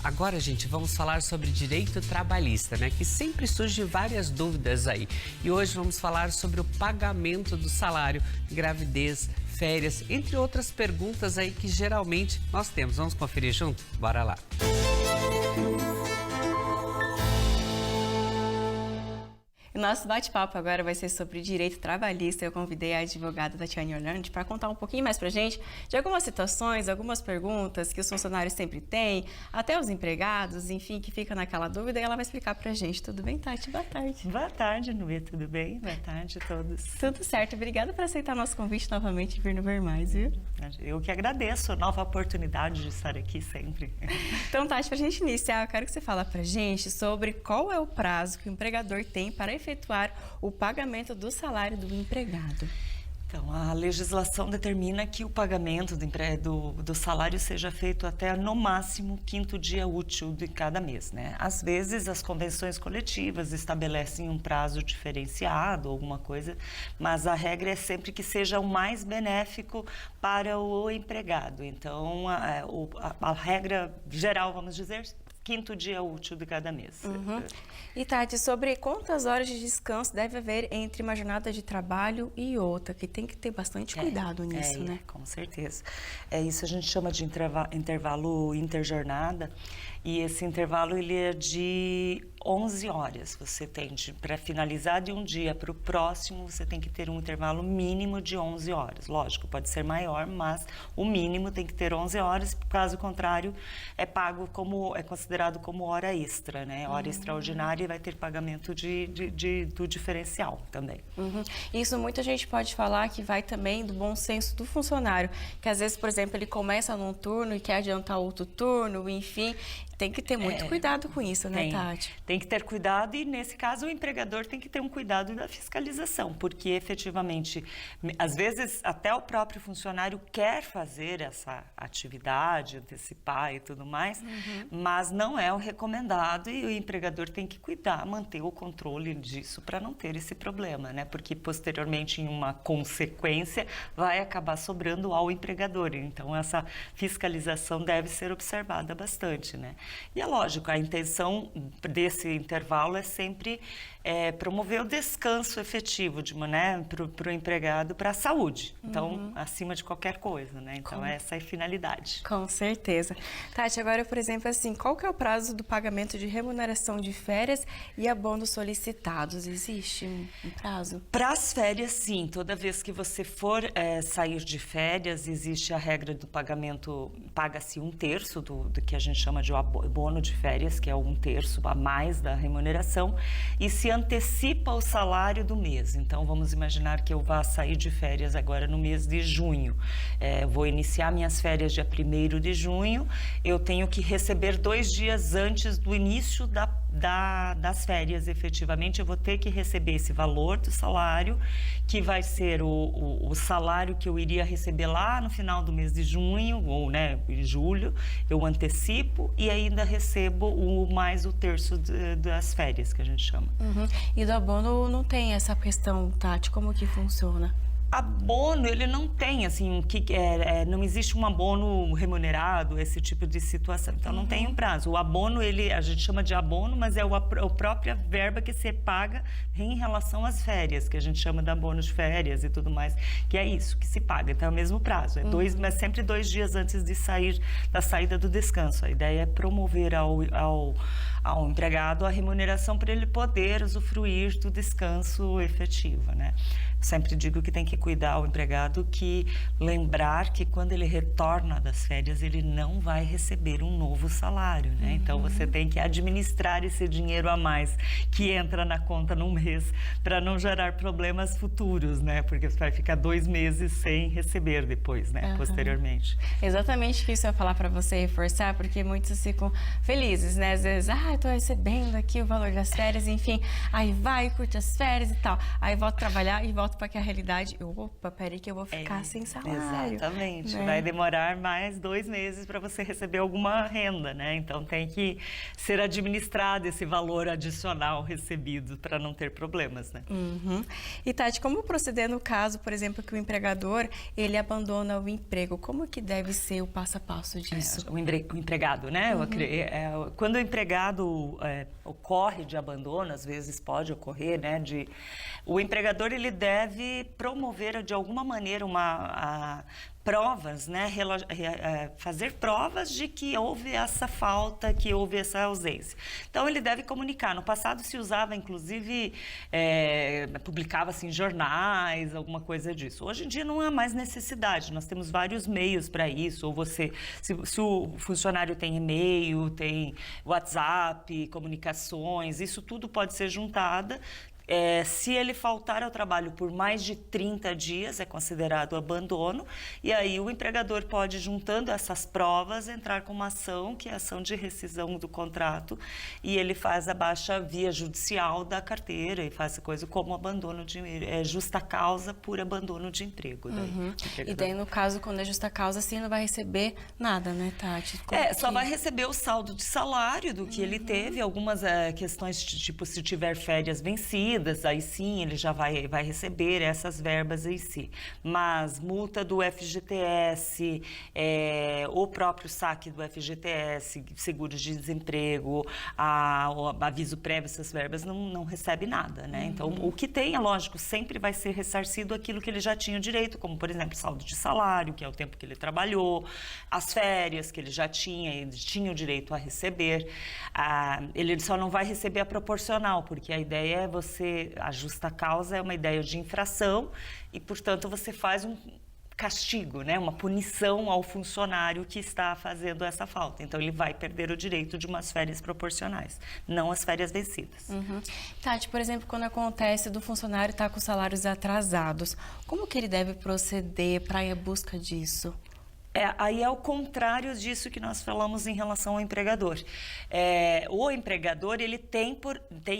Agora, gente, vamos falar sobre direito trabalhista, né? Que sempre surge várias dúvidas aí. E hoje vamos falar sobre o pagamento do salário, gravidez, férias, entre outras perguntas aí que geralmente nós temos. Vamos conferir junto? Bora lá! O nosso bate-papo agora vai ser sobre direito trabalhista. Eu convidei a advogada Tatiane Orlandi para contar um pouquinho mais para a gente de algumas situações, algumas perguntas que os funcionários sempre têm, até os empregados, enfim, que fica naquela dúvida, e ela vai explicar para a gente. Tudo bem, Tati? Boa tarde. Boa tarde, Nubia. Tudo bem? Boa tarde a todos. Tudo certo. Obrigada por aceitar nosso convite novamente e vir no Ver Mais, viu? Eu que agradeço a nova oportunidade de estar aqui sempre. Então, Tati, para a gente iniciar, eu quero que você fale para a gente sobre qual é o prazo que o empregador tem para efetuar o pagamento do salário do empregado. Então, a legislação determina que o pagamento do salário seja feito até, no máximo, 5º dia útil de cada mês, né? Às vezes, as convenções coletivas estabelecem um prazo diferenciado, alguma coisa, mas a regra é sempre que seja o mais benéfico para o empregado. Então, a regra geral, vamos dizer, 5º dia útil de cada mês. Uhum. E, Tati, sobre quantas horas de descanso deve haver entre uma jornada de trabalho e outra, que tem que ter bastante cuidado nisso, né? Com certeza. Isso a gente chama de intervalo interjornada, e esse intervalo ele é de 11 horas. Você tem para finalizar de um dia para o próximo, você tem que ter um intervalo mínimo de 11 horas. Lógico, pode ser maior, mas o mínimo tem que ter 11 horas, caso contrário, é considerado como hora extra, né? Hora extraordinária, e vai ter pagamento do diferencial também. Uhum. Isso muita gente pode falar que vai também do bom senso do funcionário, que às vezes, por exemplo, ele começa num turno e quer adiantar outro turno, enfim, tem que ter muito cuidado com isso, né, Tati? Tem que ter cuidado, e nesse caso o empregador tem que ter um cuidado da fiscalização, porque efetivamente, às vezes até o próprio funcionário quer fazer essa atividade, antecipar e tudo mais, mas não é o recomendado, e o empregador tem que cuidar, manter o controle disso para não ter esse problema, né? Porque posteriormente, em uma consequência, vai acabar sobrando ao empregador. Então, essa fiscalização deve ser observada bastante, né? E é lógico, a intenção desse intervalo é sempre promover o descanso efetivo para o empregado, para a saúde. Então, acima de qualquer coisa, né? Então, essa é a finalidade. Com certeza. Tati, agora, por exemplo, assim, qual que é o prazo do pagamento de remuneração de férias e abonos solicitados? Existe um prazo? Para as férias, sim. Toda vez que você for sair de férias, existe a regra do pagamento, paga-se 1/3 do que a gente chama de abono de férias, que é 1/3 a mais da remuneração, e se antecipa o salário do mês. Então, vamos imaginar que eu vá sair de férias agora no mês de junho. Vou iniciar minhas férias dia 1º de junho, eu tenho que receber 2 dias antes do início das férias, efetivamente, eu vou ter que receber esse valor do salário, que vai ser o salário que eu iria receber lá no final do mês de junho, ou em julho, eu antecipo e ainda recebo mais o terço das férias, que a gente chama. E do abono não tem essa questão, Tati, como que funciona? Abono, ele não tem, assim, não existe um abono remunerado, esse tipo de situação. Então, não tem um prazo. O abono, a gente chama de abono, mas é a própria verba que você paga em relação às férias, que a gente chama de abono de férias e tudo mais, que é isso que se paga. Então, é o mesmo prazo. Mas sempre 2 dias antes da saída do descanso. A ideia é promover ao empregado a remuneração para ele poder usufruir do descanso efetivo, né? Sempre digo que tem que cuidar o empregado, lembrar que quando ele retorna das férias, ele não vai receber um novo salário, né? Então, você tem que administrar esse dinheiro a mais que entra na conta num mês, para não gerar problemas futuros, né? Porque você vai ficar 2 meses sem receber depois, né? Posteriormente. Exatamente o que isso eu ia falar para você reforçar, porque muitos ficam felizes, né? Às vezes, estou recebendo aqui o valor das férias, enfim, aí vai, curte as férias e tal. Aí volta a trabalhar e volta foto para que a realidade... Opa, peraí que eu vou ficar sem salário. Exatamente. Né? Vai demorar mais 2 meses para você receber alguma renda, né? Então tem que ser administrado esse valor adicional recebido para não ter problemas, né? Uhum. E Tati, como proceder no caso, por exemplo, que o empregador, ele abandona o emprego? Como que deve ser o passo a passo disso? O empregado, né? Quando o empregado ocorre de abandono, às vezes pode ocorrer, né? O empregador, ele deve promover de alguma maneira provas, né? Fazer provas de que houve essa falta, que houve essa ausência. Então, ele deve comunicar. No passado se usava, inclusive, publicava-se em jornais, alguma coisa disso. Hoje em dia não há mais necessidade, nós temos vários meios para isso. Ou você, se o funcionário tem e-mail, tem WhatsApp, comunicações, isso tudo pode ser juntado. Se ele faltar ao trabalho por mais de 30 dias, é considerado abandono, e aí o empregador pode, juntando essas provas, entrar com uma ação, que é a ação de rescisão do contrato, e ele faz a baixa via judicial da carteira e faz a coisa como abandono de justa causa por abandono de emprego. E daí, no caso, quando é justa causa, assim, não vai receber nada, né, Tati? Só vai receber o saldo de salário do que ele teve, algumas questões, tipo, se tiver férias vencidas, aí sim ele já vai receber essas verbas em si. Mas multa do FGTS, o próprio saque do FGTS, seguro de desemprego, o aviso prévio, essas verbas não recebe nada, né? Então, o que tem, é lógico, sempre vai ser ressarcido aquilo que ele já tinha direito, como, por exemplo, saldo de salário, que é o tempo que ele trabalhou, as férias que ele já tinha o direito a receber. Ele só não vai receber a proporcional, porque a ideia é a justa causa é uma ideia de infração e, portanto, você faz um castigo, né? Uma punição ao funcionário que está fazendo essa falta. Então, ele vai perder o direito de umas férias proporcionais, não as férias vencidas. Tati, por exemplo, quando acontece do funcionário estar com salários atrasados, como que ele deve proceder para ir à busca disso? Aí é o contrário disso que nós falamos em relação ao empregador. O empregador, ele tem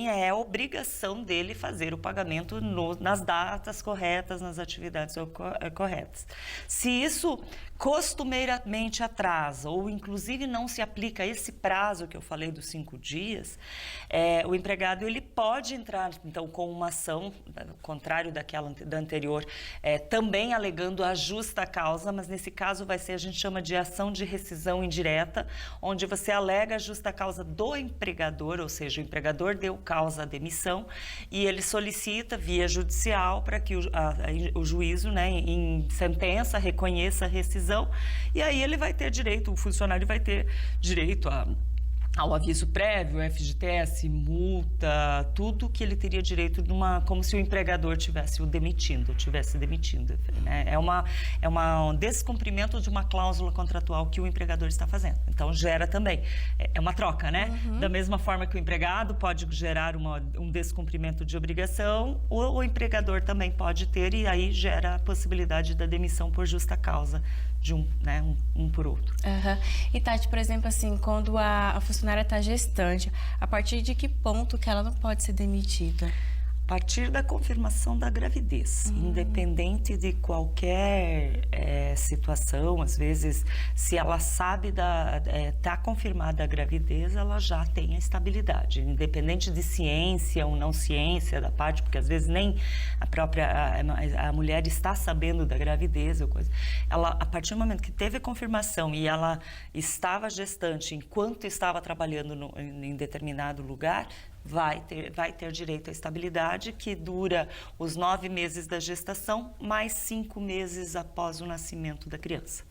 a obrigação dele fazer o pagamento nas datas corretas, nas atividades corretas. Se isso costumeiramente atrasa, ou inclusive não se aplica esse prazo que eu falei dos 5 dias, o empregado, ele pode entrar, então, com uma ação, contrário da anterior, também alegando a justa causa, mas nesse caso a gente chama de ação de rescisão indireta, onde você alega a justa causa do empregador, ou seja, o empregador deu causa à demissão e ele solicita via judicial para que o juízo, né, em sentença, reconheça a rescisão, e aí ele vai ter direito, o funcionário vai ter direito ao aviso prévio, FGTS, multa, tudo que ele teria direito como se o empregador tivesse demitindo, né? É um descumprimento de uma cláusula contratual que o empregador está fazendo. Então, gera também. É uma troca, né? Da mesma forma que o empregado pode gerar um descumprimento de obrigação, o empregador também pode ter, e aí gera a possibilidade da demissão por justa causa de um por outro. E Tati, por exemplo, assim, quando a funcionária está gestante, a partir de que ponto que ela não pode ser demitida? A partir da confirmação da gravidez, independente de qualquer situação, às vezes, se ela sabe está confirmada a gravidez, ela já tem a estabilidade, independente de ciência ou não ciência da parte, porque às vezes nem a mulher está sabendo da gravidez ou coisa. Ela, a partir do momento que teve a confirmação e ela estava gestante enquanto estava trabalhando em determinado lugar, vai ter direito à estabilidade, que dura os 9 meses da gestação, mais 5 meses após o nascimento da criança.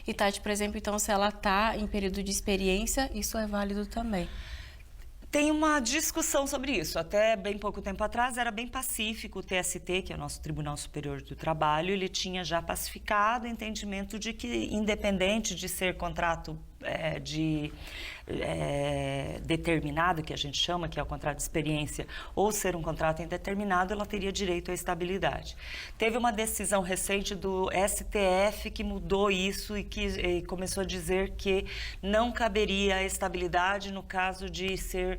E Tati, por exemplo, então, se ela está em período de experiência, isso é válido também? Tem uma discussão sobre isso. Até bem pouco tempo atrás era bem pacífico. O TST, que é o nosso Tribunal Superior do Trabalho, ele tinha já pacificado o entendimento de que, independente de ser contrato determinado, que a gente chama, que é o contrato de experiência, ou ser um contrato indeterminado, ela teria direito à estabilidade. Teve uma decisão recente do STF que mudou isso e começou a dizer que não caberia a estabilidade no caso de ser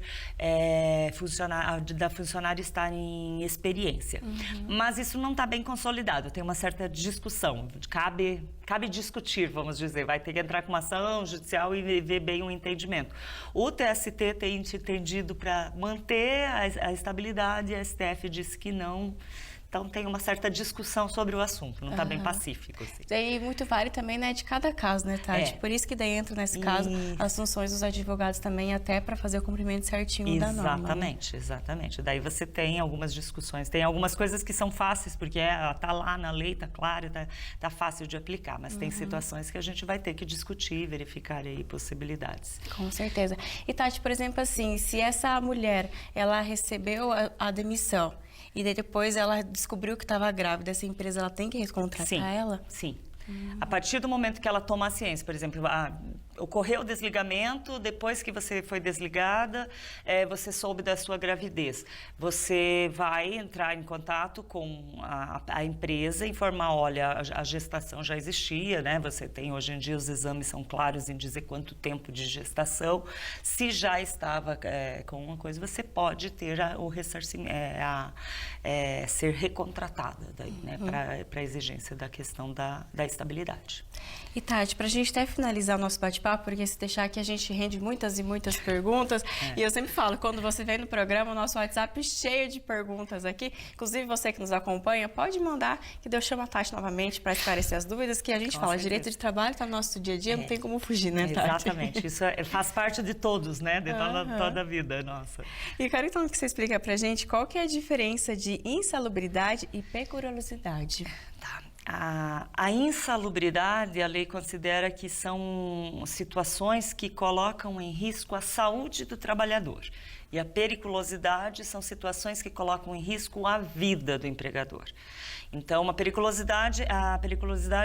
da funcionária estar em experiência. Mas isso não está bem consolidado, tem uma certa discussão, cabe discutir, vamos dizer, vai ter que entrar com uma ação judicial e ver bem o entendimento. O TST tem entendido para manter a estabilidade e a STF disse que não. Então, tem uma certa discussão sobre o assunto, não está bem pacífico. Assim. E muito vale também, né, de cada caso, né, Tati? Por isso que daí entra, nesse caso, as funções dos advogados também, até para fazer o cumprimento certinho da norma. Exatamente, exatamente. Daí você tem algumas discussões, tem algumas coisas que são fáceis, porque está lá na lei, está claro, está fácil de aplicar, mas tem situações que a gente vai ter que discutir, verificar aí possibilidades. Com certeza. E, Tati, por exemplo, assim, se essa mulher, ela recebeu a demissão, e daí depois ela descobriu que estava grávida, essa empresa ela tem que recontratar ela? Sim. A partir do momento que ela toma a ciência, por exemplo, ocorreu o desligamento, depois que você foi desligada, você soube da sua gravidez. Você vai entrar em contato com a empresa, informar, olha, a gestação já existia, né? Você tem, hoje em dia, os exames são claros em dizer quanto tempo de gestação. Se já estava com uma coisa, você pode ter o ressarcimento, ser recontratada daí, né? Para a exigência da questão da estabilidade. E, Tati, para a gente até finalizar o nosso bate-papo, porque se deixar aqui a gente rende muitas e muitas perguntas, e eu sempre falo, quando você vem no programa, o nosso WhatsApp cheio de perguntas aqui, inclusive você que nos acompanha, pode mandar, que eu chamo a Tati novamente para esclarecer as dúvidas, que a gente fala, direito de trabalho está no nosso dia a dia, não tem como fugir, né, Tati? Exatamente, isso faz parte de todos, né, de toda a vida nossa. E quero então que você explique para a gente qual que é a diferença de insalubridade e periculosidade. Tá. A insalubridade, a lei considera que são situações que colocam em risco a saúde do trabalhador. E a periculosidade são situações que colocam em risco a vida do empregador. Então, a periculosidade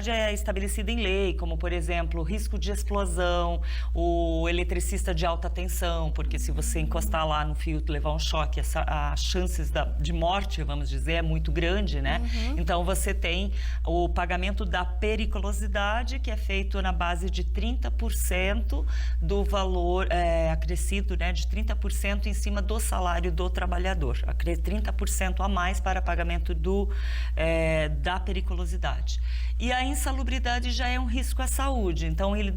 é estabelecida em lei, como, por exemplo, o risco de explosão, o eletricista de alta tensão, porque se você encostar lá no fio e levar um choque, as chances de morte, vamos dizer, é muito grande, né? Então, você tem o pagamento da periculosidade, que é feito na base de 30% do valor acrescido, né, de 30% em cima do salário do trabalhador, 30% a mais para pagamento da periculosidade. E a insalubridade já é um risco à saúde, então ele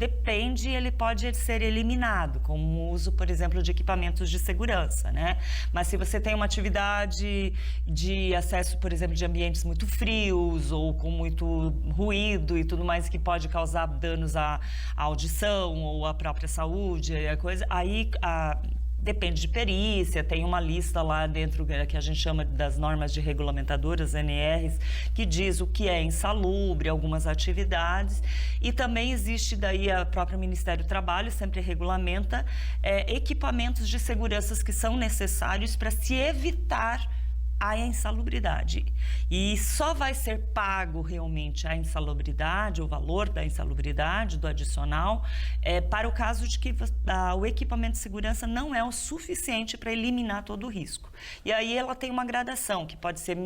pode ser eliminado, com o uso, por exemplo, de equipamentos de segurança, né? Mas se você tem uma atividade de acesso, por exemplo, de ambientes muito frios ou com muito ruído e tudo mais que pode causar danos à audição ou à própria saúde, aí depende de perícia, tem uma lista lá dentro que a gente chama das normas de regulamentadoras, NRs, que diz o que é insalubre, algumas atividades, e também existe daí a própria Ministério do Trabalho, sempre regulamenta equipamentos de segurança que são necessários para se evitar a insalubridade. E só vai ser pago realmente a insalubridade, o valor da insalubridade, do adicional, para o caso de que o equipamento de segurança não é o suficiente para eliminar todo o risco. E aí ela tem uma gradação, que pode ser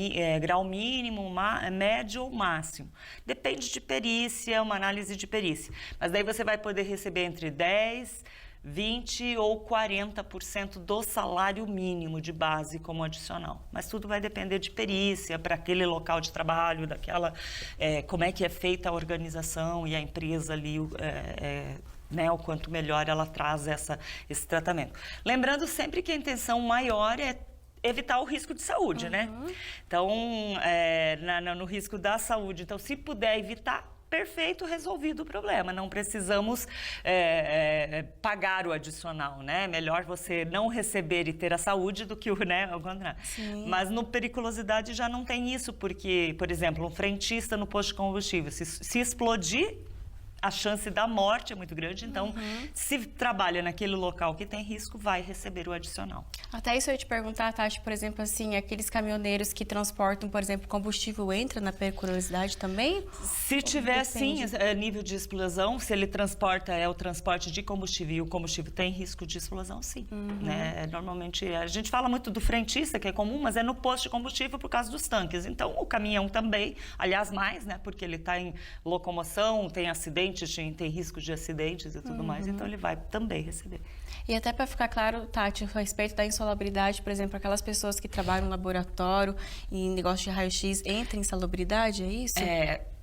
grau mínimo, médio ou máximo. Depende de perícia, uma análise de perícia. Mas daí você vai poder receber entre 10%, 20% ou 40% do salário mínimo de base como adicional. Mas tudo vai depender de perícia, para aquele local de trabalho, como é que é feita a organização e a empresa ali, né, o quanto melhor ela traz esse tratamento. Lembrando sempre que a intenção maior é evitar o risco de saúde, né? Então, no risco da saúde, então, se puder evitar, perfeito, resolvido o problema. Não precisamos pagar o adicional, né? Melhor você não receber e ter a saúde do que o contrário. Mas no periculosidade já não tem isso, porque, por exemplo, um frentista no posto de combustível, se explodir, a chance da morte é muito grande, então se trabalha naquele local que tem risco, vai receber o adicional. Até isso eu ia te perguntar, Tati, por exemplo, assim, aqueles caminhoneiros que transportam, por exemplo, combustível, entra na periculosidade também? Se tiver, sim, nível de explosão, se ele transporta, é o transporte de combustível e o combustível tem risco de explosão, sim. Né? Normalmente, a gente fala muito do frentista, que é comum, mas é no posto de combustível por causa dos tanques. Então, o caminhão também, aliás, mais, né? Porque ele está em locomoção, tem acidentes, tem risco de acidentes e tudo mais, então ele vai também receber. E até para ficar claro, Tati, a respeito da insalubridade, por exemplo, aquelas pessoas que trabalham no laboratório e em negócio de raio-x, entra em insalubridade, é isso?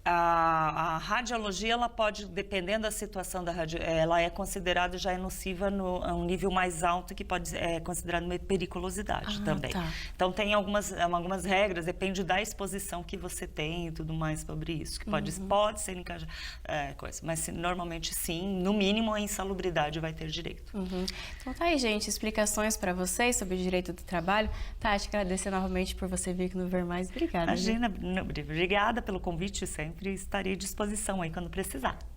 A radiologia, ela pode, dependendo da situação da ela é considerada, já é nociva a um nível mais alto, que pode ser considerado uma periculosidade também. Tá. Então, tem algumas regras, depende da exposição que você tem e tudo mais sobre isso, que pode ser encaixado, coisa. Mas normalmente, sim, no mínimo, a insalubridade vai ter direito. Então tá aí, gente, explicações para vocês sobre o direito do trabalho. Tati, agradecer novamente por você vir aqui no Ver Mais. Obrigada. Imagina, obrigada pelo convite, sempre estarei à disposição aí quando precisar.